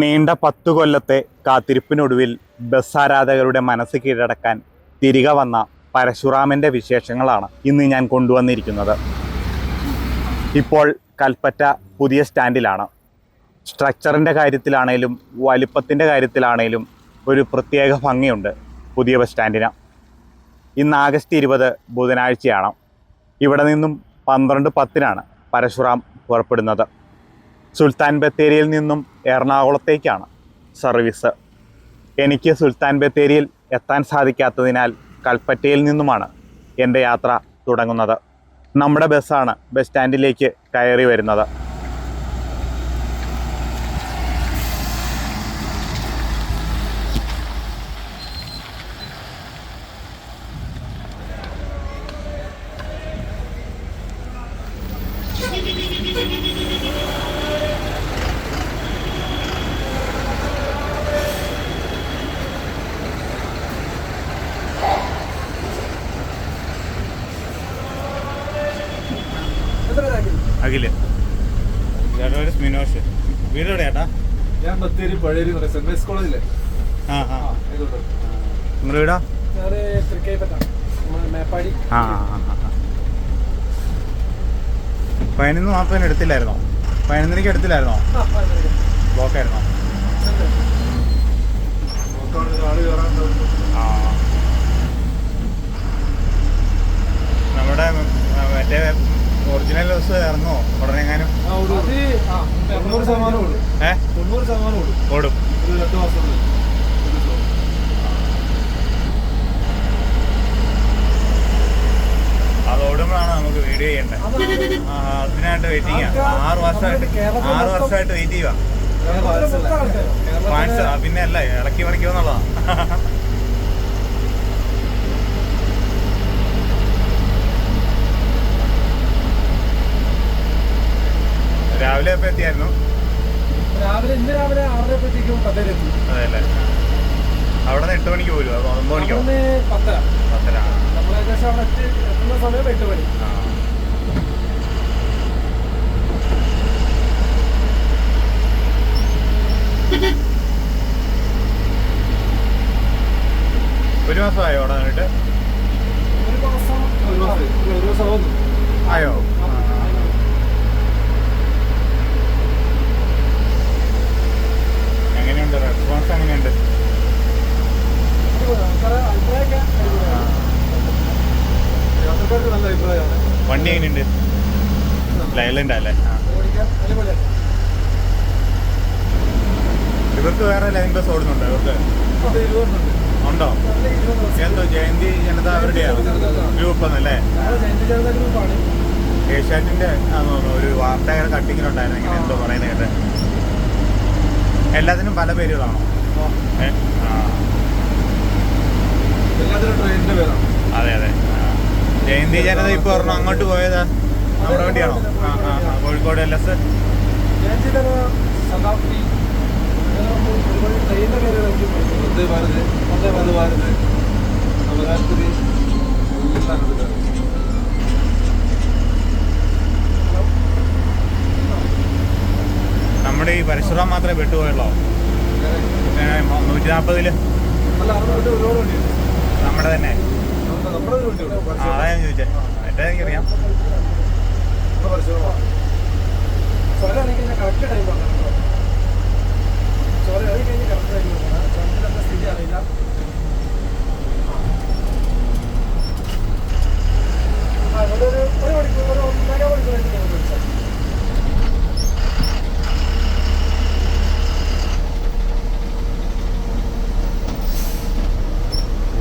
നീണ്ട 10 കൊല്ലത്തെ കാത്തിരിപ്പിനൊടുവിൽ ബസ് ആരാധകരുടെ മനസ്സ് കീഴടക്കാൻ തിരികെ വന്ന പരശുറാമൻ്റെ വിശേഷങ്ങളാണ് ഇന്ന് ഞാൻ കൊണ്ടുവന്നിരിക്കുന്നത്. ഇപ്പോൾ കൽപ്പറ്റ പുതിയ സ്റ്റാൻഡിലാണ്. സ്ട്രക്ചറിൻ്റെ കാര്യത്തിലാണേലും വലിപ്പത്തിൻ്റെ കാര്യത്തിലാണേലും ഒരു പ്രത്യേക ഭംഗിയുണ്ട് പുതിയ ബസ് സ്റ്റാൻഡിന്. ഇന്ന് ആഗസ്റ്റ് 20 ബുധനാഴ്ചയാണ്. ഇവിടെ നിന്നും 12:10 പരശുറാം പുറപ്പെടുന്നത്. സുൽത്താൻ ബത്തേരിയിൽ നിന്നും എറണാകുളത്തേക്കാണ് സർവീസ്. എനിക്ക് സുൽത്താൻ ബത്തേരിയിൽ എത്താൻ സാധിക്കാത്തതിനാൽ കൽപ്പറ്റയിൽ നിന്നുമാണ് എൻ്റെ യാത്ര തുടങ്ങുന്നത്. നമ്മുടെ ബസ്സാണ് ബസ് സ്റ്റാൻഡിലേക്ക് കയറി വരുന്നത്. അഖില് ചേട്ടാ, മിനോഷ് വീട് എവിടെയാട്ടാ? ഞാൻ ബത്തേരി പഴയരി സെന്റ് മേരീസ് കോളേജിലെ. നിങ്ങളുടെ വീടാ? ആ 11:40 എടുത്തില്ലായിരുന്നോ? 11:00 എടുത്തില്ലായിരുന്നോ? ബ്ലോക്കായിരുന്നോ? ആ നമ്മുടെ മറ്റേ ഒറിജിനൽ ബസ് ഇറങ്ങുമോ ഉടനെ എങ്ങാനും? 90% ഓടും. ഒരു 2 മാസത്തിൽ അത് ഓടുമ്പോഴാണ് നമുക്ക് വീഡിയോ ചെയ്യേണ്ടത്. അതിനായിട്ട് വെയിറ്റിംഗ്. 6 വർഷമായിട്ട് വെയിറ്റ് ചെയ്യുക. പിന്നെ അല്ല ഇളക്കി മറിക്കുമെന്നുള്ളതാ. രാവിലെ എപ്പോൾ എത്തിയായിരുന്നു? ഇന്ന് രാവിലെ 6:30 പത്തേരെത്തി. അതെല്ലേ. അവിടെ നിന്ന് 8 മണിക്ക് പോലും? അതോ 9 മണിക്കോ? 10:30. നമ്മൾ ഏകദേശം അവിടെ എത്തുന്ന സമയം 8 മണി. ഒരു മാസമായോ അവിടെ വന്നിട്ട്? ഒരു മാസം ആയോ? എങ്ങനെയുണ്ട് റെസ്പോൺസ്? എങ്ങനെയുണ്ട്? യാത്രക്കാർക്ക് നല്ല അഭിപ്രായമാണ്. വണ്ടി എങ്ങനെയുണ്ട്? ലൈലൻഡ് അല്ലേ? ഇവർക്ക് വേറെ ലൈൻ ബസ് ഓടുന്നുണ്ടോ? ഇവർക്ക് ഉണ്ടോ? എന്തോ ജയന്തി ജനത അവരുടെയാണ് ഗ്രൂപ്പ് എന്നല്ലേ? ഏഷ്യാറ്റിന്റെ ഒരു വാർത്ത കട്ടിങ്ങിലുണ്ടായിരുന്നു. ഇങ്ങനെ എന്തോ പറയുന്നത് കേട്ടെ. എല്ലാത്തിനും പല പേരുകളാണോ? അതെ അതെ. ജയന്തി ജനത ഇപ്പോൾ പറഞ്ഞു അങ്ങോട്ട് പോയതാ നമ്മുടെ വണ്ടിയാണോ? കോഴിക്കോട് LS നമ്മുടെ ഈ പരശുറാം മാത്രമേ പെട്ടുപോയുള്ളൂ. 140 നമ്മുടെ തന്നെ. അതാ ഞാൻ ചോദിച്ചേ. മറ്റേ എനിക്കറിയാം. കറക്റ്റ് ടൈം സ്ഥിതി അറിയില്ല. ഒരു മണിക്കൂർ 1.5 മണിക്കൂറായിട്ട് ഞങ്ങൾ വിളിച്ചാൽ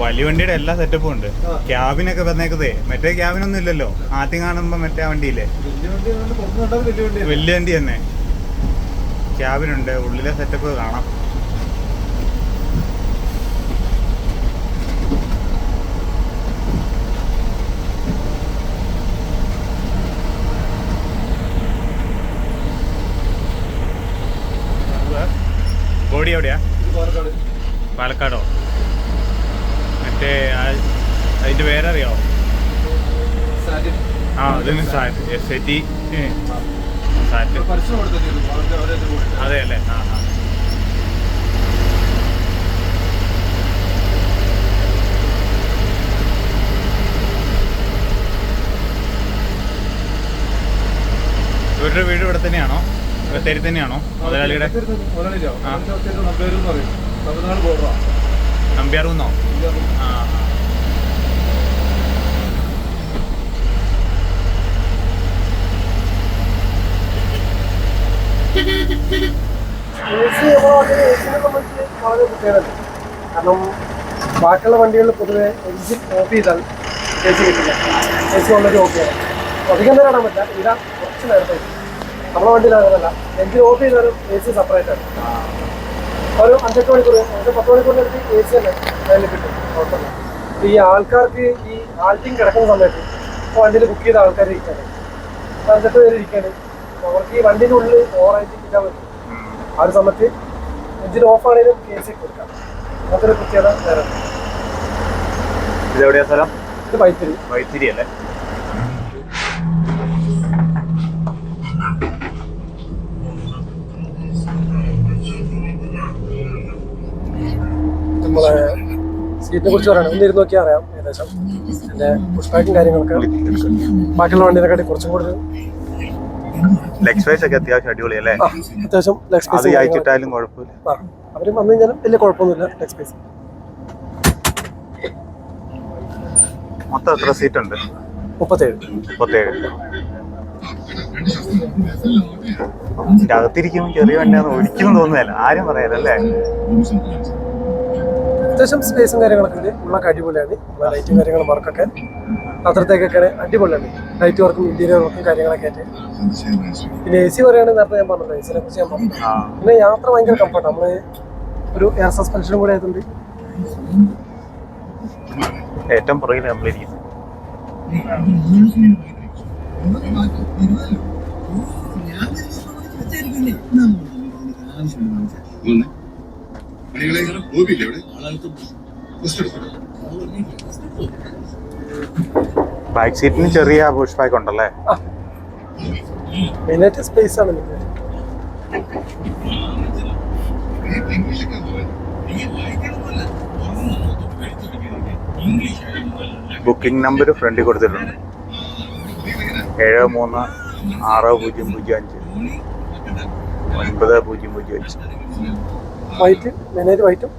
വലിയ വണ്ടിയുടെ എല്ലാ സെറ്റപ്പും ഉണ്ട്. ക്യാബിനൊക്കെ വന്നേക്കതേ മറ്റേ ക്യാബിനൊന്നും ഇല്ലല്ലോ. ആദ്യം കാണുമ്പോ മറ്റേ വണ്ടിയില്ലേ, വലിയ വണ്ടി തന്നെ. ക്യാബിനുണ്ട്, ഉള്ളിലെ സെറ്റപ്പ് കാണാം. ബോഡി എവിടെയാ? പാലക്കാടോ? മറ്റേ അതിന്റെ പേരറിയാമോ? അതിന് SAT സാറ്റ്. പരസ്യം കൊടുത്തിരുന്നു അതെ അല്ലേ? ഇവരുടെ വീട് ഇവിടെ തന്നെയാണോ? ബത്തേരി തന്നെയാണോ മുതലാളിയുടെ? നമ്പ്യാർന്നോ? ആ കാരണം ബാക്കിയുള്ള വണ്ടികളിൽ പൊതുവെ എഞ്ചിൻ ഓഫ് ചെയ്താൽ എ സി കിട്ടില്ല. എ സി വളരെ ഓക്കെയാണ്. അധികം നേരം ഇടാൻ പറ്റില്ല. ഇടാൻ കുറച്ച് നേരത്തെ നമ്മളെ വണ്ടിയിലാകുന്നതല്ല. എഞ്ചിൻ ഓഫ് ചെയ്താലും എ സി സെപ്പറേറ്റ് ആണ്. ഒരു 5-8 മണിക്കൂർ 10 മണിക്കൂറിനടുത്ത് എ സി തന്നെ അതിൽ കിട്ടും. കുഴപ്പമില്ല. ഈ ആൾക്കാർക്ക് ഈ ആൾട്ടിങ് കിടക്കുന്ന സമയത്ത് വണ്ടിയിൽ ബുക്ക് ചെയ്ത ആൾക്കാർ ഇരിക്കാണ്, 5-8 പേര് ഇരിക്കാണ്. അവർക്ക് ഈ വണ്ടിൻ്റെ ഉള്ളിൽ ഓവറായിട്ട് ഇരിക്കാൻ പറ്റും. ആ ഒരു സമയത്ത് എഞ്ചിൻ ഓഫ് ആണെങ്കിലും എ സി കൊടുക്കാം. അങ്ങനത്തെ ഒരു പ്രത്യേകത വേറെ. ഇതെവിടെയാ സ്ഥലം? ഇത് വൈത്തിരി. വൈത്തിരി അല്ലേ? നമ്മളെ സീറ്റിനെ കുറിച്ച് പറയണം. ഒന്ന് ഇരുന്ന് നോക്കിയാൽ അറിയാം ഏകദേശം. എൻ്റെ പുഷ് ബാക്കും കാര്യങ്ങളൊക്കെ ബാക്കിയുള്ള വണ്ടിനെക്കാട്ടി കുറച്ചും കൂടി ലെഗ് സ്പേസ് ഒക്കെ അത്യാവശ്യം അടിപൊളി അല്ലേ? അത്യാവശ്യം ലെഗ് സ്പേസ് അയച്ചിട്ടാലും കുഴപ്പമില്ല. അവർ വന്നു കഴിഞ്ഞാലും വലിയ കുഴപ്പമൊന്നുമില്ല. ലെഗ് സ്പേസ് മൊത്തം എത്ര സീറ്റ് ഉണ്ട്? 37. അകത്തിരിക്കുമ്പോൾ ചെറിയ വണ്ടിയാന്ന് ഒരിക്കലും തോന്നുന്നില്ല, ആരും പറയാനല്ലേ. അത്യാവശ്യം സ്പേസും കാര്യങ്ങളൊക്കെ ഉണ്ട്. ഉള്ളൊക്കെ അടിപൊളിയാണ്. ലൈറ്റും കാര്യങ്ങളും വർക്കൊക്കെ അത്രത്തേക്കൊക്കെയാണ് അടിപൊളിയാണ്. ലൈറ്റ് വർക്കും ഇന്റീരിയർ വർക്കും കാര്യങ്ങളൊക്കെ ആയിട്ട്. പിന്നെ എ സി പറയുകയാണെങ്കിൽ നേരത്തെ ഞാൻ പറഞ്ഞത് എ സിനെ കുറിച്ച് ഞാൻ പറഞ്ഞു. പിന്നെ യാത്ര ഭയങ്കര കംഫർട്ട്. നമ്മള് ഒരു എയർ സസ്പെൻഷനും കൂടെ ആയതുകൊണ്ട് ഏറ്റവും പുറകിൽ നമ്മളിരിക്കുന്നു. ബാക്ക് സീറ്റിന് ചെറിയ പുഷ് ബാക്ക് ഉണ്ടല്ലേ? മെയിനായിട്ട് സ്പേസ് ആണ്. ബുക്കിംഗ് നമ്പർ ഫ്രണ്ടിൽ കൊടുത്തിട്ടുണ്ട്. 736005 9005. വൈറ്റ് മെയിനായിട്ട് വൈറ്റും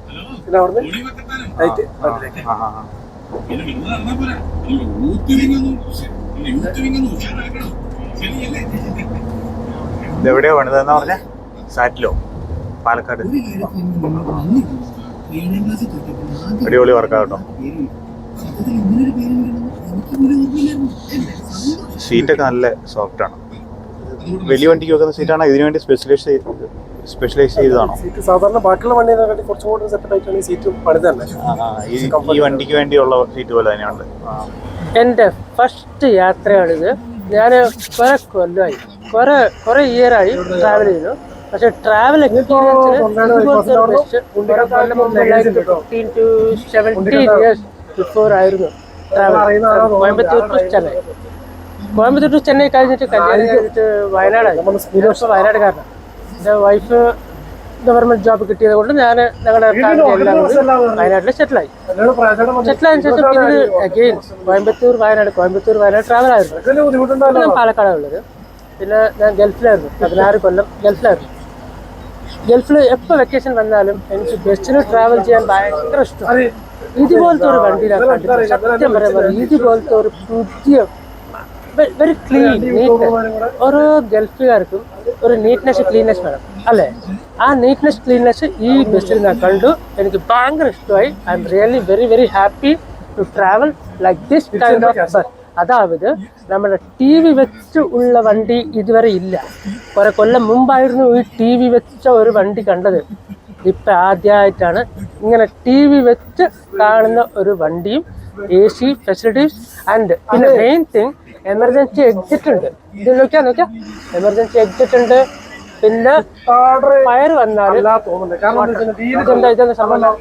പിന്നെ അവിടുന്ന് ലൈറ്റ് അതിലേക്ക്. ഇതെവിടെയാ പണിതെന്നാ പറഞ്ഞ? സാറ്റിലോ? പാലക്കാട്. അടിപൊളി വർക്കാട്ടോ. സീറ്റൊക്കെ നല്ല സോഫ്റ്റ് ആണ്. വലിയ വണ്ടിക്ക് വെക്കുന്ന സീറ്റാണോ? ഇതിനു വേണ്ടി സ്പെഷ്യലൈസ് ചെയ്തതാണോ? സീറ്റ് സാധാരണ ബാക്കിയുള്ള വണ്ടിയെക്കാട്ടി കുറച്ചും കൂടി സെറ്റപ്പ് ആയിട്ടാണ് ഈ സീറ്റ് പണിത് തന്നെ. ഈ വണ്ടിക്ക് വേണ്ടിയുള്ള സീറ്റ് പോലെ തന്നെയാണ്. എൻ്റെ ഫസ്റ്റ് യാത്രയാണിത്. ഞാൻ കുറെ കൊല്ലമായി, കുറെ ഇയറായി ട്രാവൽ ചെയ്തു. പക്ഷെ ട്രാവൽ എക്സ്പീരിയൻസിന് 15 to 17 years ബിഫോർ ആയിരുന്നു travel. Coimbatore to Chennai. Coimbatore to Chennai കഴിഞ്ഞിട്ട് കല്യാണം കഴിഞ്ഞിട്ട് വയനാടായി. വയനാടുകാരനാണ്. എൻ്റെ വൈഫ് ഗവൺമെന്റ് ജോബ് കിട്ടിയത് കൊണ്ട് ഞാൻ ഞങ്ങളുടെ ഫാമിലി എല്ലാം കൂടി വയനാട്ടിൽ സെറ്റിലായി. സെറ്റിലായതിനു ശേഷം പിന്നീട് അഗെയിൻ കോയമ്പത്തൂർ വയനാട് ട്രാവൽ ആയിരുന്നു. ഞാൻ പാലക്കാടാണ് ഉള്ളത്. പിന്നെ ഞാൻ ഗൾഫിലായിരുന്നു, 16 കൊല്ലം ഗൾഫിലായിരുന്നു. ഗൾഫിൽ എപ്പോൾ വെക്കേഷൻ വന്നാലും എനിക്ക് ബസ്സിന് ട്രാവൽ ചെയ്യാൻ ഭയങ്കര ഇഷ്ടമാണ്. ഇതുപോലത്തെ ഒരു വണ്ടിയിലാണ് കണ്ടിട്ട് സത്യം പറയാൻ ഇതുപോലത്തെ ഒരു പുതിയ വെരി ക്ലീൻ നീറ്റ്. ഓരോ ഗൾഫുകാർക്കും ഒരു നീറ്റ്നെസ് ക്ലീൻനെസ് വേണം അല്ലേ? ആ നീറ്റ്നെസ് ക്ലീൻനെസ് ഈ ബസ്സിൽ ഞാൻ കണ്ടു. എനിക്ക് ഭയങ്കര ഇഷ്ടമായി. I'm really very very happy to travel like this kind of bus. അതായത് നമ്മുടെ ടി വി വെച്ച് ഉള്ള വണ്ടി ഇതുവരെ ഇല്ല. കുറെ കൊല്ലം മുമ്പായിരുന്നു ഈ ടി വി വെച്ച ഒരു വണ്ടി കണ്ടത്. ഇപ്പം ആദ്യമായിട്ടാണ് ഇങ്ങനെ ടി വി വെച്ച് കാണുന്ന ഒരു വണ്ടിയും എ സി ഫെസിലിറ്റീസ് ആൻഡ് പിന്നെ മെയിൻ തിങ് എമർജൻസി എക്സിറ്റ് ഉണ്ട്. ഇത് നോക്കിയാ എമർജൻസി എക്സിറ്റ് ഉണ്ട്. പിന്നെ ഫയർ വന്നാൽ ഇതെന്താ സംഭവം,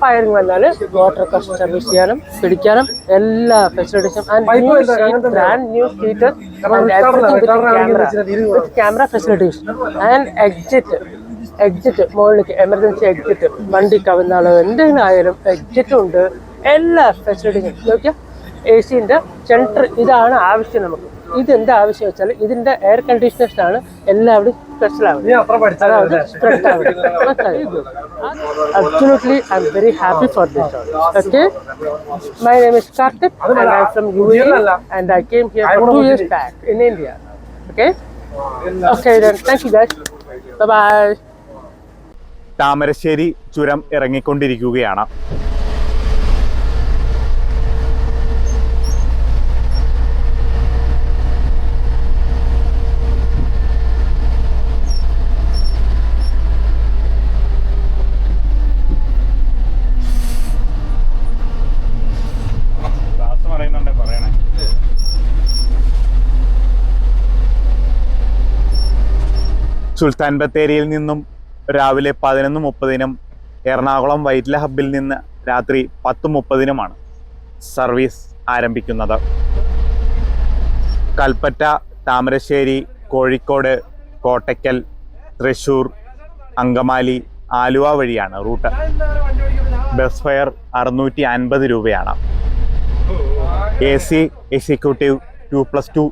ഫയറിങ് വന്നാൽ വാട്ടർ കസ്റ്റ് സർവീസ് ചെയ്യാനും പിടിക്കാനും എല്ലാ ഫെസിലിറ്റീസും brand new seat with camera facilities and exit മുകളിലേക്ക് എമർജൻസി എക്സിറ്റ് വണ്ടി കവുന്നാലോ എന്തെങ്കിലും ആയാലും എക്സിറ്റും ഉണ്ട്. എല്ലാ ഫെസിലിറ്റീസും നോക്കിയാൽ AC-ൻ്റെ സെൻറ്റർ ഇതാണ് ആവശ്യം നമുക്ക്. ഇതെന്താ ആവശ്യം വെച്ചാൽ ഇതിൻ്റെ എയർ കണ്ടീഷണേഴ്സാണ് എല്ലാവരും സ്പെഷ്യലാവുന്നത്. നീ അത്ര പഠിച്ചാൽ Absolutely, I'm very happy for this. Okay, my name is Karthik and I'm from UAE and I came here for 2 years back in India. Okay, okay then. Thank you guys. Bye bye. Thamarassery ചുരം ഇറങ്ങിക്കൊണ്ടിരിക്കുകയാണ്. സുൽത്താൻ ബത്തേരിയിൽ നിന്നും രാവിലെ 11:30 എറണാകുളം വൈറ്റ്ല ഹബ്ബിൽ നിന്ന് രാത്രി 10:30 service ആരംഭിക്കുന്നത്. കൽപ്പറ്റ, താമരശ്ശേരി, കോഴിക്കോട്, കോട്ടയ്ക്കൽ, തൃശ്ശൂർ, അങ്കമാലി, ആലുവ വഴിയാണ് root. Bus fare 650 രൂപയാണ്. AC executive 2+2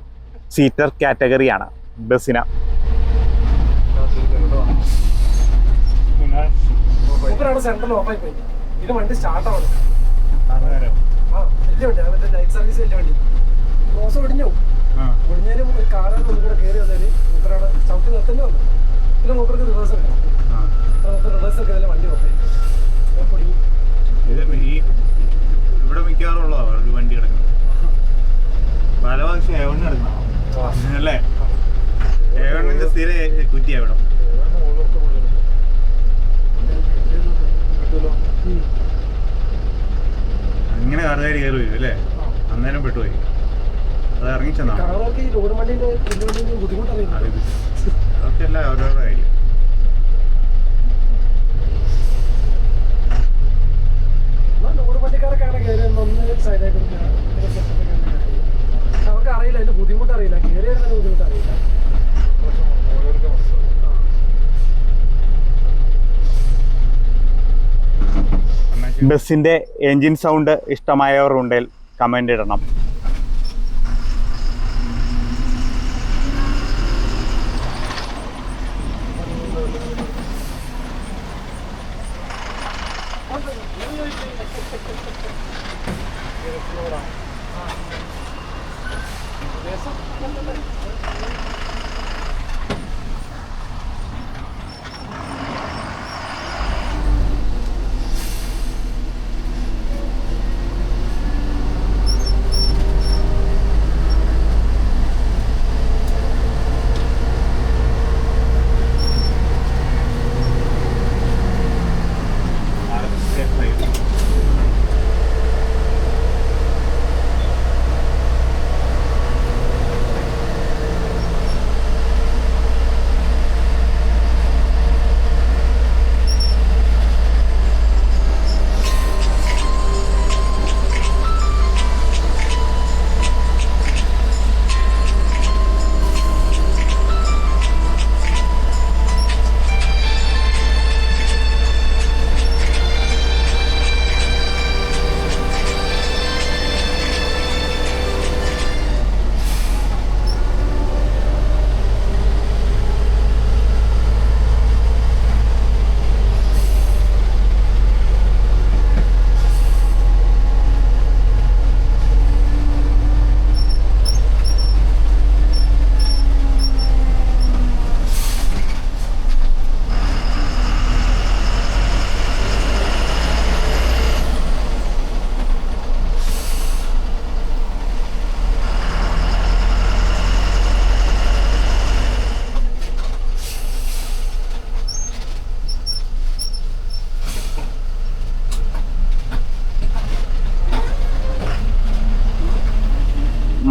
seater കാറ്റഗറിയാണ് ബസ്സിന്. സെൻട്രൽ ഓഫായി പോയി. ഇത് വണ്ടി സ്റ്റാർട്ടാണ്. വലിയ വണ്ടി, മറ്റേ നൈറ്റ് സർവീസ് വലിയ വണ്ടി. ക്രോസ് ഒടിഞ്ഞു. ഒടിഞ്ഞാലും ഒരു കാറാണ് കൂടെ കയറി വന്നാല് മൂപ്പരാണ് ചവിട്ടി നിർത്തേണ്ടി വന്നു. പിന്നെ മൂപ്പർക്ക് റിവേഴ്സ് എടുക്കണം. റിവേഴ്സ് എടുക്കുന്നതിൽ വണ്ടി ഓഫായി പൊടിഞ്ഞു. ഇവിടെ മിക്കവാറുള്ളതാ വണ്ടി കിടക്കുന്നത്. പല പക്ഷേ ഏവണ്ണ എടുക്കണം അല്ലേ? ഏവണ്ണിന്റെ സ്ഥിര കുറ്റിയാ ഇവിടെ. അങ്ങനെ കാറുകാരി കയറി വരും അല്ലേ? അന്നേരം പെട്ടുപോയി. അത് ഇറങ്ങിച്ചെന്നാ അതൊക്കെ അല്ല ഓരോരോ കാര്യം. ലോഡ് വണ്ടിക്കാരൊക്കെയാണ് കയറി ഒന്ന് സൈഡായിട്ട് അവർക്ക് അറിയില്ല, അതിന്റെ ബുദ്ധിമുട്ട് അറിയില്ല. കയറി വരുന്നതിന്റെ ബുദ്ധിമുട്ട് അറിയില്ല. ബസ്സിന്റെ എൻജിൻ സൗണ്ട് ഇഷ്ടമായവർ ഉണ്ടെങ്കിൽ കമന്റ് ഇടണം.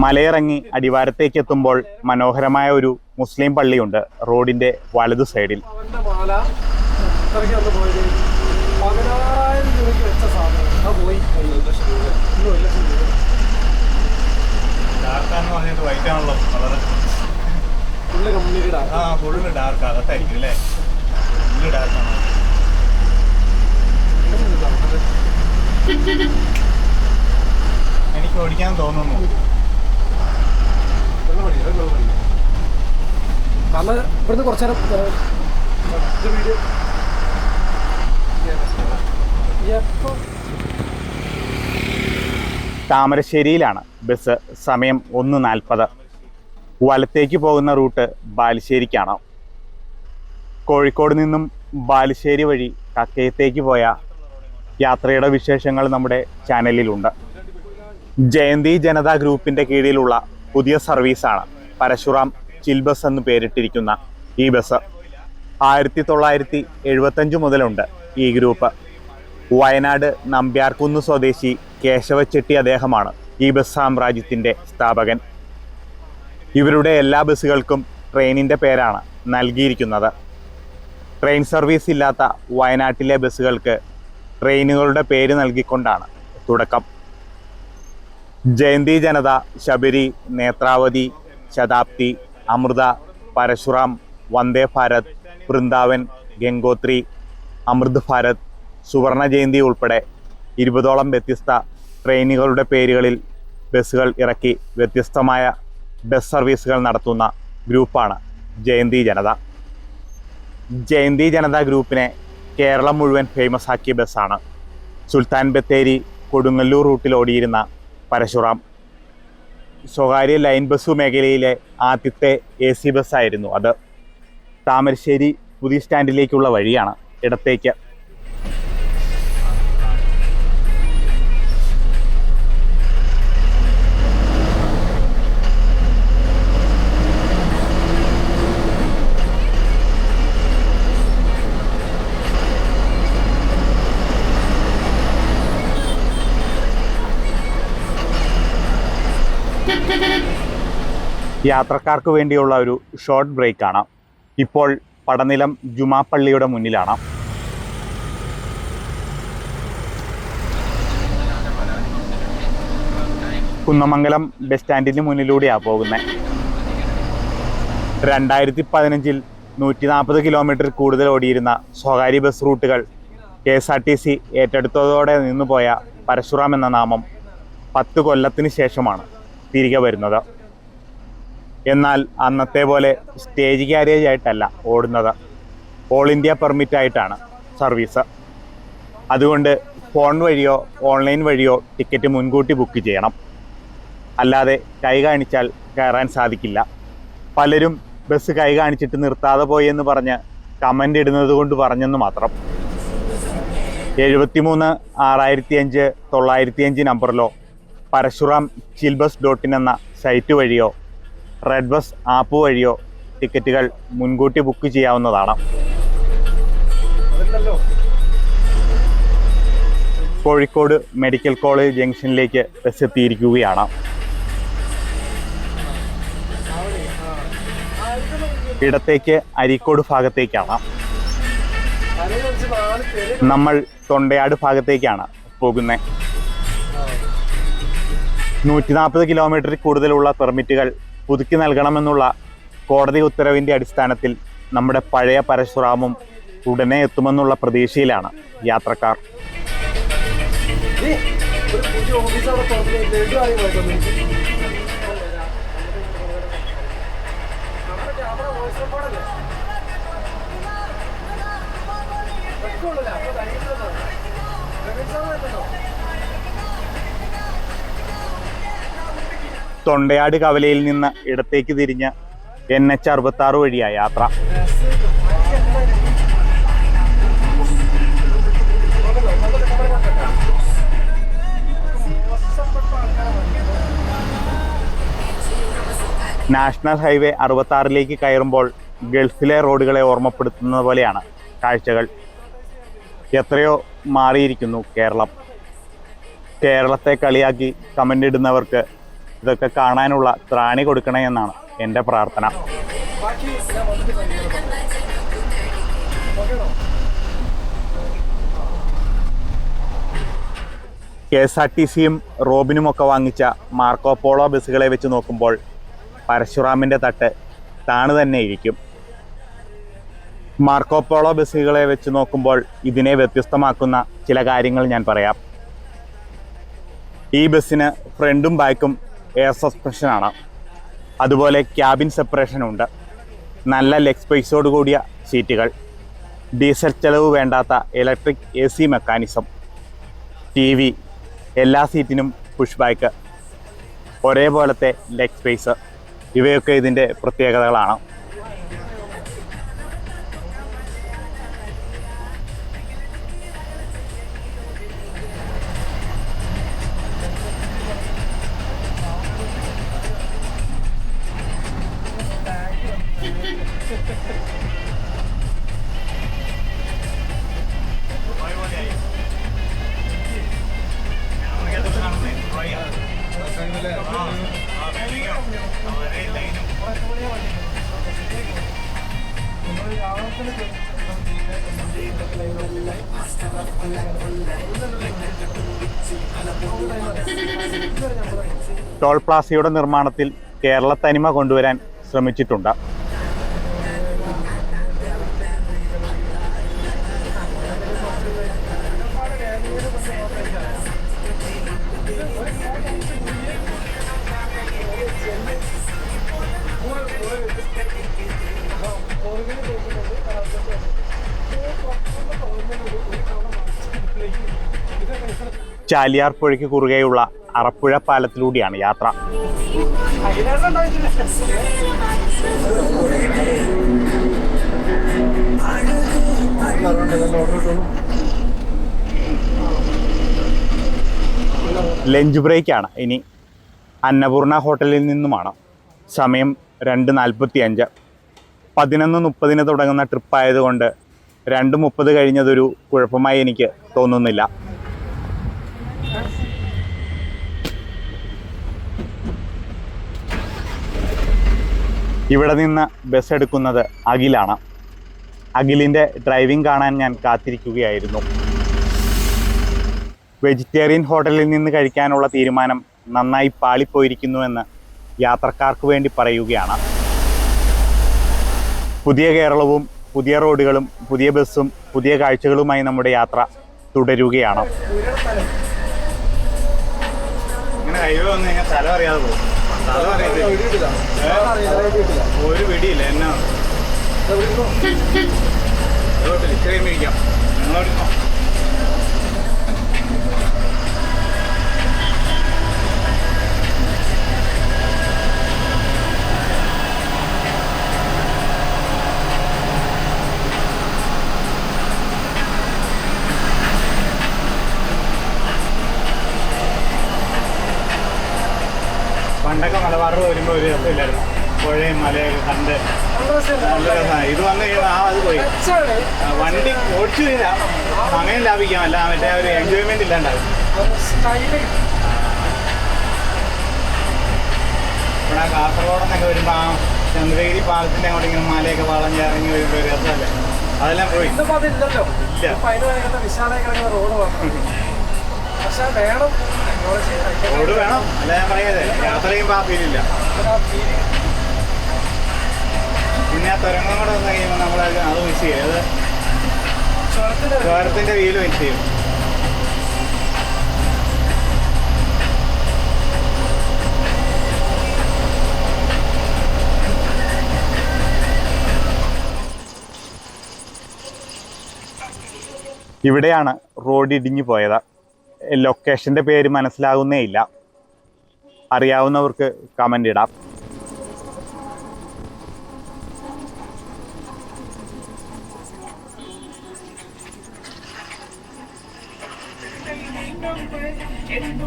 മലയിറങ്ങി അടിവാരത്തേക്ക് എത്തുമ്പോൾ മനോഹരമായ ഒരു മുസ്ലിം പള്ളിയുണ്ട് റോഡിന്റെ വലതു സൈഡിൽ. എനിക്ക് ഓടിക്കാൻ തോന്നുന്നു. കാരണം ഇവിടുന്ന് കുറച്ചു നേരം താമരശ്ശേരിയിലാണ് ബസ്. സമയം 1:40. വലത്തേക്ക് പോകുന്ന റൂട്ട് ബാലുശ്ശേരിക്കാണ്. കോഴിക്കോട് നിന്നും ബാലുശ്ശേരി വഴി കക്കയത്തേക്ക് പോയ യാത്രയുടെ വിശേഷങ്ങൾ നമ്മുടെ ചാനലിലുണ്ട്. ജയന്തി ജനതാ ഗ്രൂപ്പിൻ്റെ കീഴിലുള്ള പുതിയ സർവീസാണ് പരശുറാം ചിൽ ബസ് എന്ന് പേരിട്ടിരിക്കുന്ന ഈ ബസ്. 1975 മുതലുണ്ട് ഈ ഗ്രൂപ്പ്. വയനാട് നമ്പ്യാർകുന്ന് സ്വദേശി കേശവച്ചെട്ടി അദ്ദേഹമാണ് ഈ ബസ് സാമ്രാജ്യത്തിൻ്റെ സ്ഥാപകൻ. ഇവരുടെ എല്ലാ ബസ്സുകൾക്കും ട്രെയിനിൻ്റെ പേരാണ് നൽകിയിരിക്കുന്നത്. ട്രെയിൻ സർവീസ് ഇല്ലാത്ത വയനാട്ടിലെ ബസ്സുകൾക്ക് ട്രെയിനുകളുടെ പേര് നൽകിക്കൊണ്ടാണ് തുടക്കം. ജയന്തി ജനത, ശബരി, നേത്രാവതി, ശതാബ്ദി, അമൃത, പരശുറാം, വന്ദേ ഭാരത്, വൃന്ദാവൻ, ഗംഗോത്രി, അമൃത് ഭാരത്, സുവർണ ജയന്തി ഉൾപ്പെടെ 20ഓളം വ്യത്യസ്ത ട്രെയിനുകളുടെ പേരുകളിൽ ബസ്സുകൾ ഇറക്കി വ്യത്യസ്തമായ ബസ് സർവീസുകൾ നടത്തുന്ന ഗ്രൂപ്പാണ് ജയന്തി ജനത. ജയന്തി ജനത ഗ്രൂപ്പിനെ കേരളം മുഴുവൻ ഫേമസ് ആക്കിയ ബസ്സാണ് സുൽത്താൻ ബത്തേരി കൊടുങ്ങല്ലൂർ റൂട്ടിൽ ഓടിയിരുന്ന പരശുറാം. സ്വകാര്യ ലൈൻ ബസ് മേഖലയിലെ ആദ്യത്തെ AC ബസ്സായിരുന്നു അത്. താമരശ്ശേരി പുതിയ സ്റ്റാൻഡിലേക്കുള്ള വഴിയാണ് ഇടത്തേക്ക്. യാത്രക്കാർക്ക് വേണ്ടിയുള്ള ഒരു ഷോർട്ട് ബ്രേക്കാണ്. ഇപ്പോൾ പടനിലം ജുമാ പള്ളിയുടെ മുന്നിലാണ്. കുന്നമംഗലം ബസ് സ്റ്റാൻഡിന് മുന്നിലൂടെയാണ് പോകുന്നത്. 2015 140 കിലോമീറ്റർ കൂടുതൽ ഓടിയിരുന്ന സ്വകാര്യ ബസ് റൂട്ടുകൾ KSRTC ഏറ്റെടുത്തതോടെ നിന്നുപോയ പരശുറാം എന്ന നാമം 10 കൊല്ലത്തിന് ശേഷമാണ് തിരികെ വരുന്നത്. എന്നാൽ അന്നത്തെ പോലെ സ്റ്റേജ് ക്യാരേജ് ആയിട്ടല്ല ഓടുന്നത്. ഓൾ ഇന്ത്യ പെർമിറ്റ് ആയിട്ടാണ് സർവീസ്. അതുകൊണ്ട് ഫോൺ വഴിയോ ഓൺലൈൻ വഴിയോ ടിക്കറ്റ് മുൻകൂട്ടി ബുക്ക് ചെയ്യണം. അല്ലാതെ കൈ കാണിച്ചാൽ കയറാൻ സാധിക്കില്ല. പലരും ബസ് കൈ കാണിച്ചിട്ട് നിർത്താതെ പോയി എന്ന് പറഞ്ഞ് കമൻ്റ് ഇടുന്നത് കൊണ്ട് പറഞ്ഞെന്ന് മാത്രം. 73 6005 905 നമ്പറിലോ പരശുറാം ചിൽബസ്.in എന്ന സൈറ്റ് വഴിയോ റെഡ് ബസ് ആപ്പ് വഴിയോ ടിക്കറ്റുകൾ മുൻകൂട്ടി ബുക്ക് ചെയ്യാവുന്നതാണ്. കോഴിക്കോട് മെഡിക്കൽ കോളേജ് ജംഗ്ഷനിലേക്ക് ബസ് എത്തിയിരിക്കുകയാണ്. ഇടത്തേക്ക് അരീക്കോട് ഭാഗത്തേക്കാണ്. നമ്മൾ തൊണ്ടയാട് ഭാഗത്തേക്കാണ് പോകുന്നത്. 140 കിലോമീറ്ററിൽ കൂടുതലുള്ള പെർമിറ്റുകൾ പുതുക്കി നൽകണമെന്നുള്ള കോടതി ഉത്തരവിൻ്റെ അടിസ്ഥാനത്തിൽ നമ്മുടെ പഴയ പരശുറാമും ഉടനെ എത്തുമെന്നുള്ള പ്രതീക്ഷയിലാണ് യാത്രക്കാർ. തൊണ്ടയാട് കവലയിൽ നിന്ന് ഇടത്തേക്ക് തിരിഞ്ഞ് NH 66 വഴിയായ യാത്ര. നാഷണൽ ഹൈവേ 66ലേക്ക് കയറുമ്പോൾ ഗൾഫിലെ റോഡുകളെ ഓർമ്മപ്പെടുത്തുന്നത് പോലെയാണ് കാഴ്ചകൾ. എത്രയോ മാറിയിരിക്കുന്നു കേരളം. കേരളത്തെ കളിയാക്കി കമൻ്റ് ഇടുന്നവർക്ക് ഇതൊക്കെ കാണാനുള്ള ത്രാണി കൊടുക്കണേ എന്നാണ് എൻ്റെ പ്രാർത്ഥന. KSRTCയും റോബിനുമൊക്കെ വാങ്ങിച്ച മാർക്കോ പോളോ ബസ്സുകളെ വെച്ച് നോക്കുമ്പോൾ പരശുറാമിൻ്റെ തട്ട് താണ് തന്നെ ഇരിക്കും. മാർക്കോ പോളോ ബസ്സുകളെ വെച്ച് നോക്കുമ്പോൾ ഇതിനെ വ്യത്യസ്തമാക്കുന്ന ചില കാര്യങ്ങൾ ഞാൻ പറയാം. ഈ ബസ്സിന് ഫ്രണ്ടും ബാക്കും എയർ സസ്പെൻഷനാണ്. അതുപോലെ ക്യാബിൻ സെപ്പറേഷനുണ്ട്. നല്ല ലെഗ് സ്പേസോട് കൂടിയ സീറ്റുകൾ, ഡീസൽ ചെലവ് വേണ്ടാത്ത ഇലക്ട്രിക് AC മെക്കാനിസം, TV, എല്ലാ സീറ്റിനും പുഷ് ബാക്ക്, ഒരേപോലത്തെ ലെഗ് സ്പേസ്, ഇവയൊക്കെ ഇതിൻ്റെ പ്രത്യേകതകളാണ്. ടോൾ പ്ലാസയുടെ നിർമ്മാണത്തിൽ കേരള തനിമ കൊണ്ടുവരാൻ ശ്രമിച്ചിട്ടുണ്ട്. ചാലിയാർ പുഴയ്ക്ക് കുറുകെയുള്ള അറപ്പുഴ പാലത്തിലൂടെയാണ് യാത്ര. ലഞ്ച് ബ്രേക്കാണ് ഇനി. അന്നപൂർണ ഹോട്ടലിൽ നിന്നുമാണ്. സമയം 2:45. 11:30 തുടങ്ങുന്ന ട്രിപ്പായതുകൊണ്ട് 2:30 കഴിഞ്ഞതൊരു കുഴപ്പമായി എനിക്ക് തോന്നുന്നില്ല. ഇവിടെ നിന്ന് ബസ് എടുക്കുന്നത് അഖിലാണ്. അഖിലിൻ്റെ ഡ്രൈവിംഗ് കാണാൻ ഞാൻ കാത്തിരിക്കുകയായിരുന്നു. വെജിറ്റേറിയൻ ഹോട്ടലിൽ നിന്ന് കഴിക്കാനുള്ള തീരുമാനം നന്നായി പാളിപ്പോയിരിക്കുന്നുവെന്ന് യാത്രക്കാർക്ക് വേണ്ടി പറയുകയാണ്. പുതിയ കേരളവും പുതിയ റോഡുകളും പുതിയ ബസ്സും പുതിയ കാഴ്ചകളുമായി നമ്മുടെ യാത്ര തുടരുകയാണ്. ഇങ്ങനെ ഹൈവേ വന്നു കഴിഞ്ഞാൽ സ്ഥലം അറിയാതെ പോകും. ഒരു പിടിയില്ല. എന്നാ ഇത്രയും മേടിക്കാം. നിങ്ങളോടിക്കോ. പണ്ടൊക്കെ മലബാറിൽ വരുമ്പോൾ ഒരു രസമില്ലായിരുന്നു. പുഴയും മലയൊക്കെ കണ്ട് നല്ല രസമാണ്. ഇത് വന്നു കഴിഞ്ഞാൽ അത് പോയി. വണ്ടി ഓടിച്ചു കഴിഞ്ഞാൽ സമയം ലാഭിക്കാം, അല്ല മറ്റേ ഒരു എൻജോയ്മെന്റ് ഇല്ലാണ്ടാവും. ഇവിടെ കാസർഗോഡെന്നൊക്കെ വരുമ്പോൾ ആ ചന്ദ്രഗിരി പാലത്തിൻ്റെ അങ്ങോട്ട് ഇങ്ങനെ മലയൊക്കെ വളഞ്ഞ് ഇറങ്ങി വരുമ്പോൾ ഒരു രസമല്ലേ. അതെല്ലാം പോയി. റോഡ് വേണം, അല്ല ഞാൻ പറയാതെ യാത്ര ചെയ്യുമ്പോൾ ആ ഫീലില്ല. പിന്നെ ആ തുരങ്കം കൂടെ വന്നു കഴിയുമ്പോൾ നമ്മൾ അത് മിസ് ചെയ്യും. അത് ചുരത്തിൻ്റെ വീല് മിസ് ചെയ്യും. ഇവിടെയാണ് റോഡ് ഇടിഞ്ഞു പോയത്. ലൊക്കേഷൻ്റെ പേര് മനസ്സിലാകുന്നേ ഇല്ല. അറിയാവുന്നവർക്ക് കമൻ്റ് ഇടാം.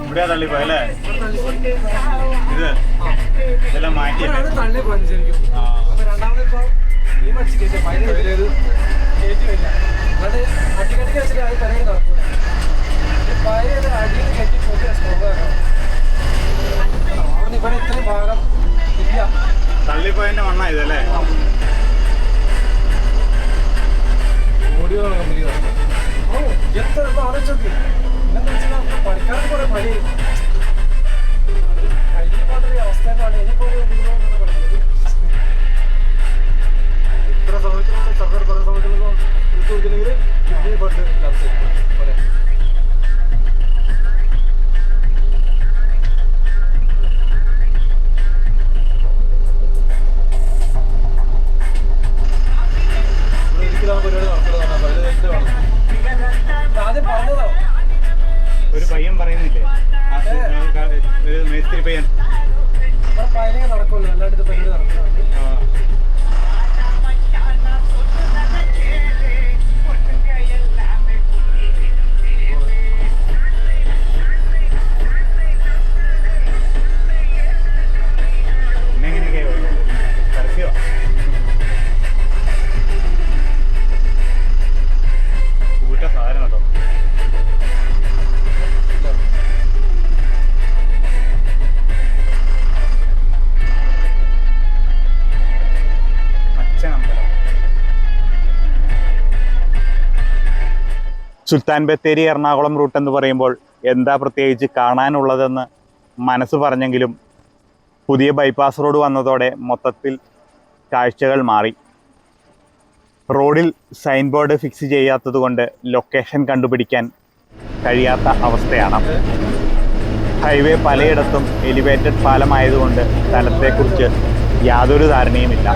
ഇവിടെ തള്ളിപ്പോയി അല്ലേ? ഇതെല്ലാം മാറ്റി തള്ളിപ്പോയി ശരിക്കും. രണ്ടാമത് ഇപ്പോൾ ഈ മടിച്ച് കയറ്റി കയറ്റില്ല. അത് അടിക്കടിക്ക് വെച്ചിട്ട് അത് തരയിൽ നടക്കൂല. പയർ അടിയിൽ കയറ്റി പോയി സ്ട്രോങ്ങാക്കണം. അവിടെ ഇവിടെ ഇത്രയും ഭാഗം ഇല്ല. തള്ളിപ്പോയതിൻ്റെ മണ്ണ ഇതല്ലേ? ഓഡിയോ കമ്പനി എത്ര ആലോചിച്ചോക്കി. എന്താ വെച്ചാൽ പഠിക്കാനും കുറെ പണി കഴിഞ്ഞ പാട്ടൊരു അവസ്ഥ എന്നാണ്. എനിക്കിപ്പോൾ ഇത്ര സമയത്തിനുള്ള സർക്കാർ പല സമയത്തിലുള്ള ചോദിച്ചില്ലെങ്കിൽ ഇനി പണ്ട് ലാസ്റ്റ് പോലെ ഫയലിംഗ് നടക്കുമല്ലോ, എല്ലായിടത്തും പരിപാടി നടക്കുന്നുണ്ട്. സുൽത്താൻ ബത്തേരി എറണാകുളം റൂട്ട് എന്ന് പറയുമ്പോൾ എന്താ പ്രത്യേകിച്ച് കാണാനുള്ളതെന്ന് മനസ്സ് പറഞ്ഞെങ്കിലും പുതിയ ബൈപ്പാസ് റോഡ് വന്നതോടെ മൊത്തത്തിൽ കാഴ്ചകൾ മാറി. റോഡിൽ സൈൻ ബോർഡ് ഫിക്സ് ചെയ്യാത്തത് കൊണ്ട് ലൊക്കേഷൻ കണ്ടുപിടിക്കാൻ കഴിയാത്ത അവസ്ഥയാണ്. ഹൈവേ പലയിടത്തും എലിവേറ്റഡ് പാലമായതുകൊണ്ട് സ്ഥലത്തെക്കുറിച്ച് യാതൊരു ധാരണയുമില്ല.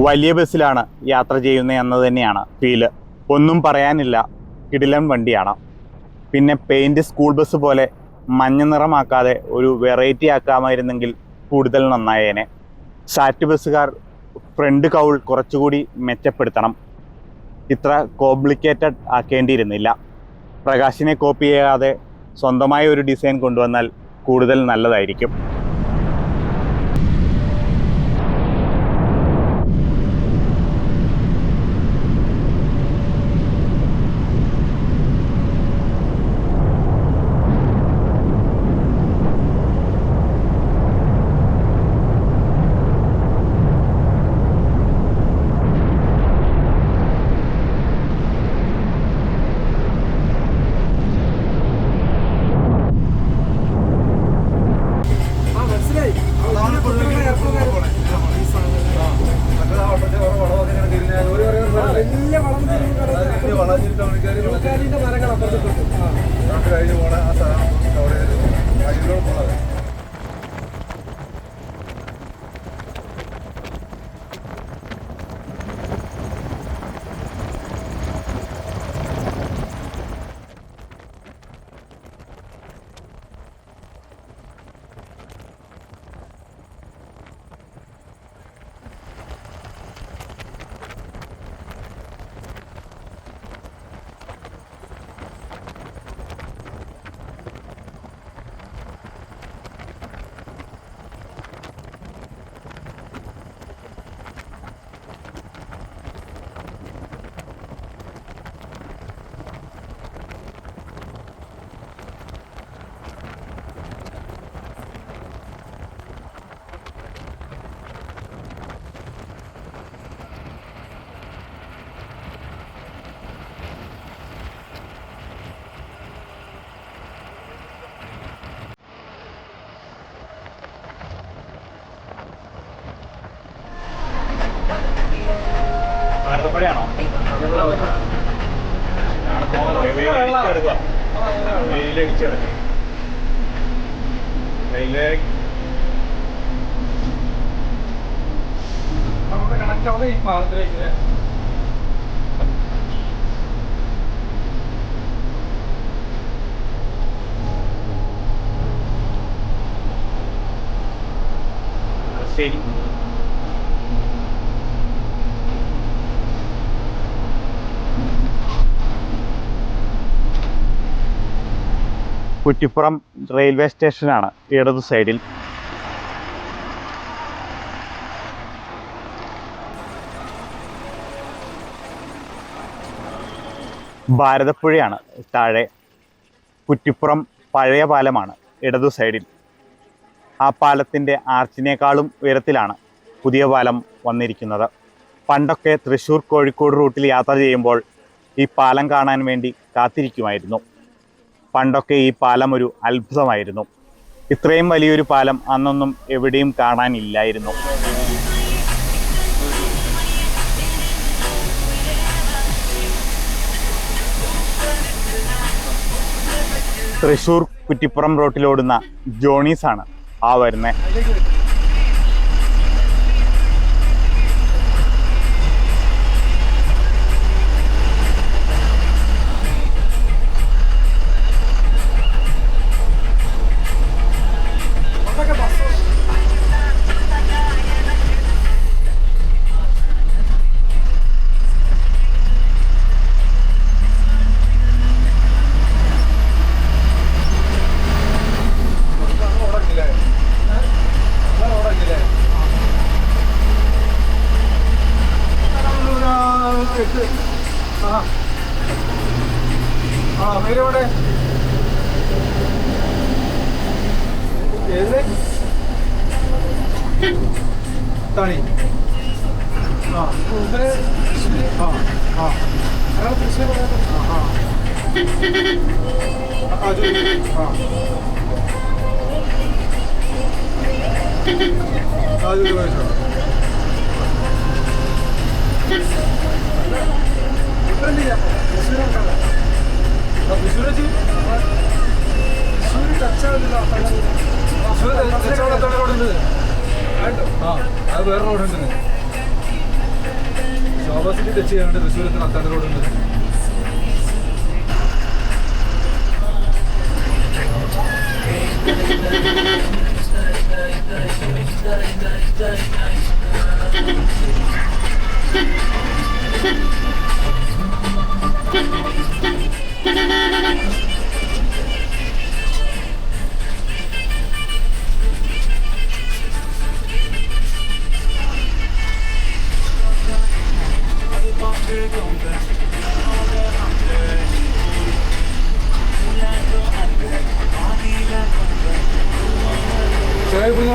വലിയ ബസ്സിലാണ് യാത്ര ചെയ്യുന്നത് എന്ന് തന്നെയാണ് ഫീല്. ഒന്നും പറയാനില്ല, കിടിലൻ വണ്ടിയാണ്. പിന്നെ പെയിൻറ് സ്കൂൾ ബസ് പോലെ മഞ്ഞ നിറമാക്കാതെ ഒരു വെറൈറ്റി ആക്കാമായിരുന്നെങ്കിൽ കൂടുതൽ നന്നായേനെ. സാറ്റ് ബസ്സുകാർ ഫ്രണ്ട് കൗൾ കുറച്ചുകൂടി മെച്ചപ്പെടുത്തണം. ഇത്ര കോംപ്ലിക്കേറ്റഡ് ആക്കേണ്ടിയിരുന്നില്ല. പ്രകാശിനെ കോപ്പി ചെയ്യാതെ സ്വന്തമായ ഒരു ഡിസൈൻ കൊണ്ടുവന്നാൽ കൂടുതൽ നല്ലതായിരിക്കും. ശരി. കുറ്റിപ്പുറം റെയിൽവേ സ്റ്റേഷനാണ് ഇടതു സൈഡിൽ. ഭാരതപ്പുഴയാണ് താഴെ. കുറ്റിപ്പുറം പഴയ പാലമാണ് ഇടതു സൈഡിൽ. ആ പാലത്തിൻ്റെ ആർച്ചിനേക്കാളും ഉയരത്തിലാണ് പുതിയ പാലം വന്നിരിക്കുന്നത്. പണ്ടൊക്കെ തൃശ്ശൂർ കോഴിക്കോട് റൂട്ടിൽ യാത്ര ചെയ്യുമ്പോൾ ഈ പാലം കാണാൻ വേണ്ടി കാത്തിരിക്കുമായിരുന്നു. പണ്ടൊക്കെ ഈ പാലം ഒരു അത്ഭുതമായിരുന്നു. ഇത്രയും വലിയൊരു പാലം അന്നൊന്നും എവിടെയും കാണാനില്ലായിരുന്നു. തൃശ്ശൂർ കുറ്റിപ്പുറം റോട്ടിലോടുന്ന ജോണീസ് ആണ് ആ വരുന്നത്. തണി അത് വേറെ റോഡുണ്ട്. ശോഭാ സിറ്റി ടച്ച് ചെയ്യാണ്ട് തൃശ്ശൂരത്തിന് അത്താണ്ട് റോഡുണ്ട്.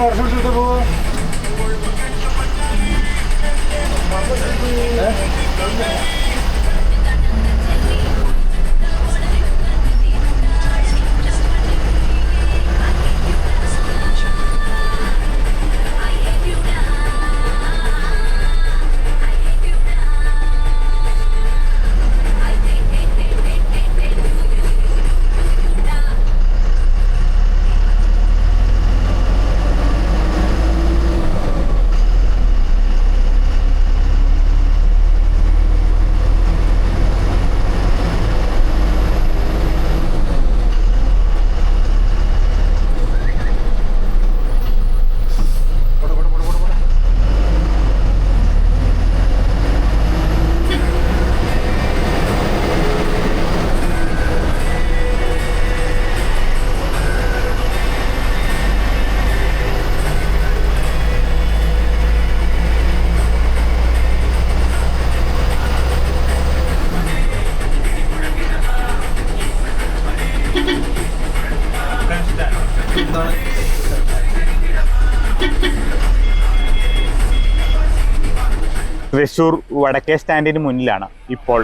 വർഷം എടുത്തിട്ട് പോവോ? തൃശ്ശൂർ വടക്കേ സ്റ്റാൻഡിന് മുന്നിലാണ് ഇപ്പോൾ.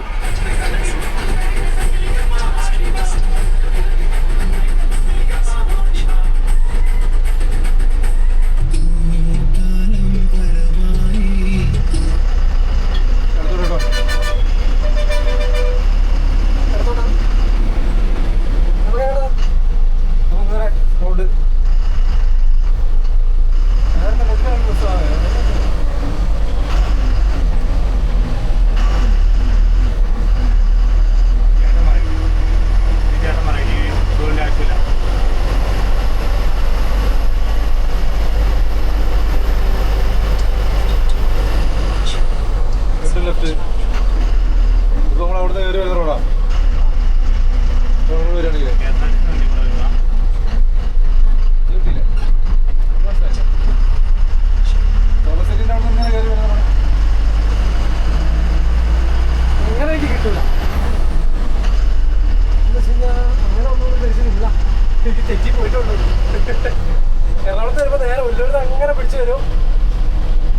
എറണാകുളത്ത് വരുമ്പോൾ നേരെ ഉള്ളൂരിൽ അങ്ങനെ പിടിച്ചു വരും.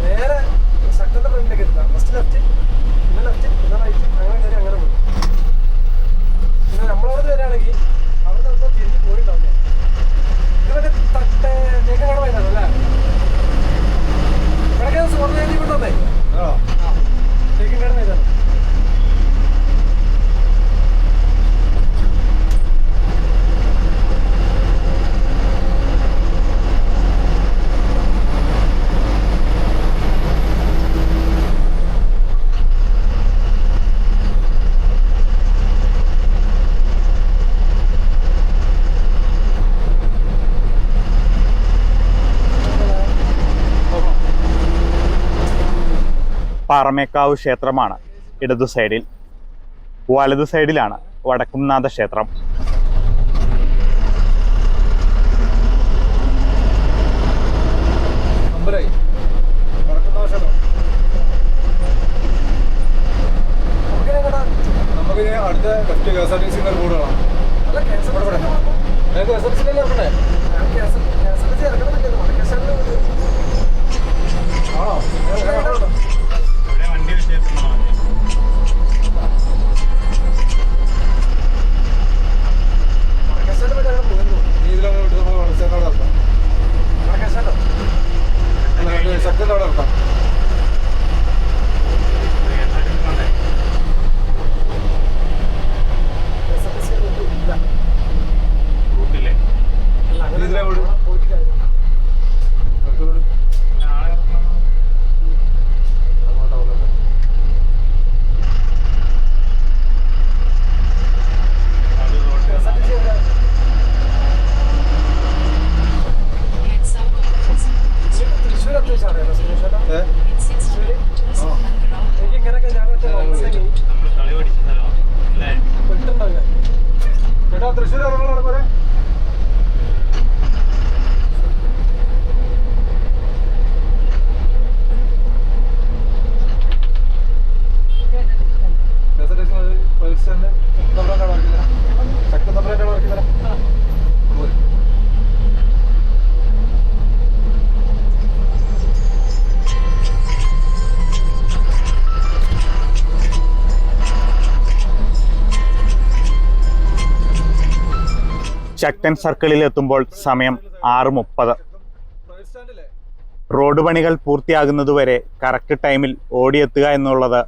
നേരെ ശക്തന്റെ ഫ്രണ്ടിലേക്ക് എത്താം. ഫസ്റ്റ് ലെഫ്റ്റ്, പിന്നെ ലെഫ്റ്റ്, പിന്നെ റൈറ്റ്, അങ്ങനെ കയറി അങ്ങനെ പോകും. പിന്നെ നമ്മളവിടെ വരികയാണെങ്കിൽ അവിടെ നിന്ന് തിരിഞ്ഞ് പോയിട്ടുണ്ടാവില്ല. ഇത് മറ്റേ തേക്കങ്ങാട് വൈകുന്നേരം അല്ലേ? ഇവിടെയൊക്കെ സുവർണ്ണ കൊണ്ടുവന്നേ. തേക്കങ്ങാട് വൈകുന്നേരം പാറമേക്കാവ് ക്ഷേത്രമാണ് ഇടതു സൈഡിൽ. വലതു സൈഡിലാണ് വടക്കുംനാഥ ക്ഷേത്രം. നമുക്ക് അടുത്ത ലെഫ്റ്റ് KSRTC കൂടുകളാണ്. ശക്തി അവിടെ ഇറക്കാം. തൃശ്ശൂർ ഇറങ്ങണം പോലെ ശക്തൻ സർക്കിളിൽ എത്തുമ്പോൾ സമയം 6:30. റോഡ് പണികൾ പൂർത്തിയാകുന്നതുവരെ കറക്റ്റ് ടൈമിൽ ഓടിയെത്തുക എന്നുള്ളത്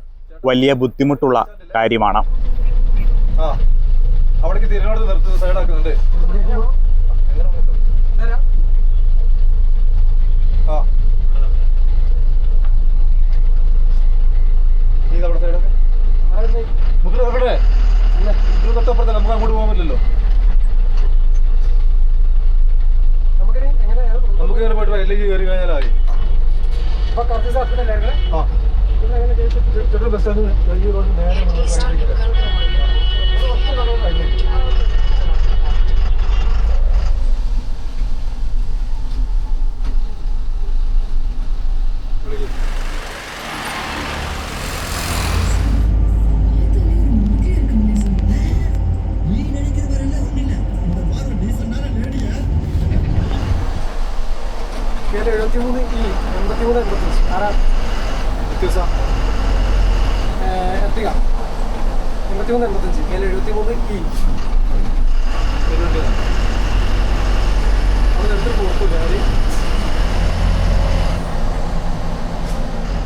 വലിയ ബുദ്ധിമുട്ടുള്ള കാര്യമാണ്. അവിടേക്ക് തിരുവനന്തപുരത്ത് നിർത്തുന്ന സൈഡാക്കുന്നുണ്ട്. മുദ്ര എവിടെ തൊട്ടപ്പുറത്തല്ല, നമുക്ക് അങ്ങോട്ട് പോകാൻ പറ്റില്ലല്ലോ. നമുക്ക് ഇങ്ങനെ പോയിട്ട് വയലിലേക്ക് കയറി കഴിഞ്ഞാലായി. ബസ് സ്റ്റാൻഡ് നേരെ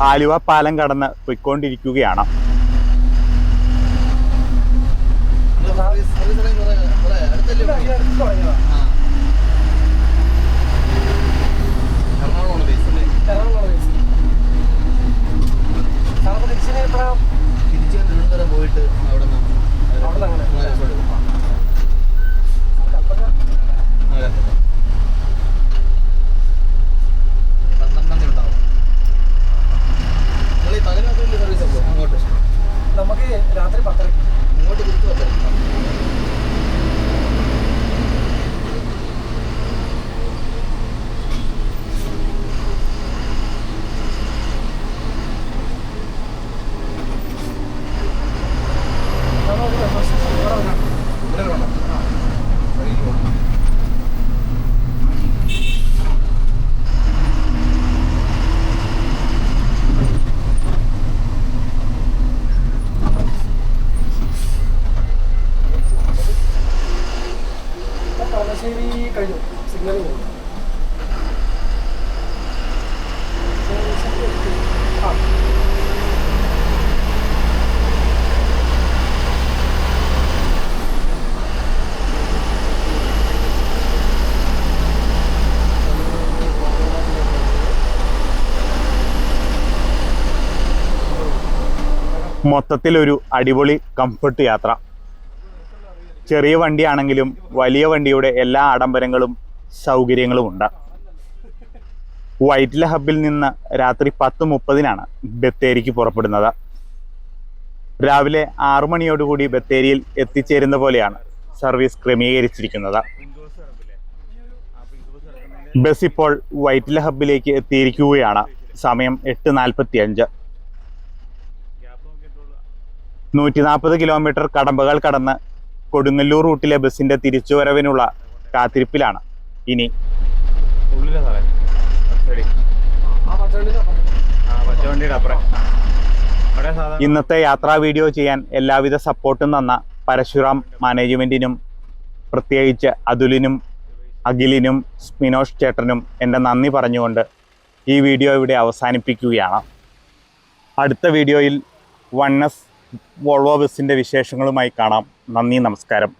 ആലുവ പാലം കടന്ന് പോയിക്കൊണ്ടിരിക്കുകയാണ്. പോയിട്ട് അവിടെ നമുക്ക് രാത്രി 10 ഇങ്ങോട്ട് തിരിച്ചു 10. കഴിഞ്ഞു സിഗ്നൽ പോകും. മൊത്തത്തിലൊരു അടിപൊളി കംഫർട്ട് യാത്ര. ചെറിയ വണ്ടിയാണെങ്കിലും വലിയ വണ്ടിയുടെ എല്ലാ ആഡംബരങ്ങളും സൗകര്യങ്ങളും ഉണ്ട്. വൈറ്റില ഹബ്ബിൽ നിന്ന് രാത്രി 10:30 ബത്തേരിക്ക് പുറപ്പെടുന്നത്. രാവിലെ 6 മണിയോടുകൂടി ബത്തേരിയിൽ എത്തിച്ചേരുന്ന പോലെയാണ് സർവീസ് ക്രമീകരിച്ചിരിക്കുന്നത്. ബസ് ഇപ്പോൾ വൈറ്റില ഹബ്ബിലേക്ക് എത്തിയിരിക്കുകയാണ്. സമയം 8:45. 140 കിലോമീറ്റർ കടമ്പകൾ കടന്ന് കൊടുങ്ങല്ലൂർ റൂട്ടിലെ ബസിന്റെ തിരിച്ചുവരവിനുള്ള കാത്തിരിപ്പിലാണ് ഇനി. ഇന്നത്തെ യാത്രാ വീഡിയോ ചെയ്യാൻ എല്ലാവിധ സപ്പോർട്ടും തന്ന പരശുറാം മാനേജ്മെന്റിനും പ്രത്യേകിച്ച് അതുലിനും അഖിലിനും സ്മിനോഷ് ചേട്ടനും എൻ്റെ നന്ദി പറഞ്ഞുകൊണ്ട് ഈ വീഡിയോ ഇവിടെ അവസാനിപ്പിക്കുകയാണ്. അടുത്ത വീഡിയോയിൽ 1S വോൾവോ ബസിൻ്റെ വിശേഷങ്ങളുമായി കാണാം. നന്ദി, നമസ്കാരം.